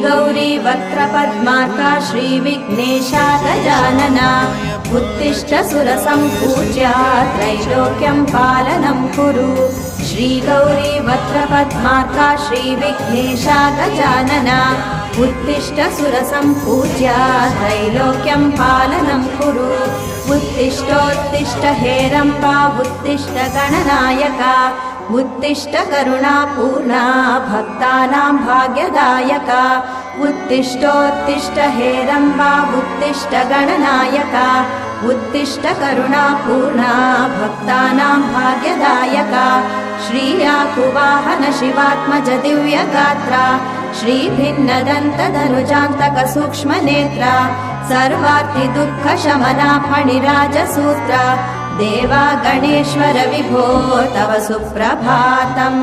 श्रीगौरी वक्त्रपद्मार्का श्रीविघ्नेशा गजानना उत्तिष्ठ सुरसम्पूज्या त्रैलोक्यं पालनं कुरु। श्रीगौरी वक्त्रपद्मार्का श्रीविघ्नेशा गजानना उत्तिष्ठ सुरसम्पूज्या त्रैलोक्यं पालनं कुरु। उत्तिष्ठोत्तिष्ठ हेरम्बा उत्तिष्ठ गणनायका उत्तिष्ठ करुणापूर्णा भक्तानां भाग्यदायका। उत्तिष्ठोत्तिष्ठ हेरम्बा उत्तिष्ठ गणनायका उत्तिष्ठ करुणापूर्णा भक्तानां भाग्यदायका। श्रीयाकुवाहन शिवात्मज दिव्यगात्रा श्रीभिन्नदन्तधनुजान्तक सूक्ष्मनेत्रा सर्वार्ति दुःखशमना फणिराजसूत्रा देवा गणेश्वर विभो तव सुप्रभातम्।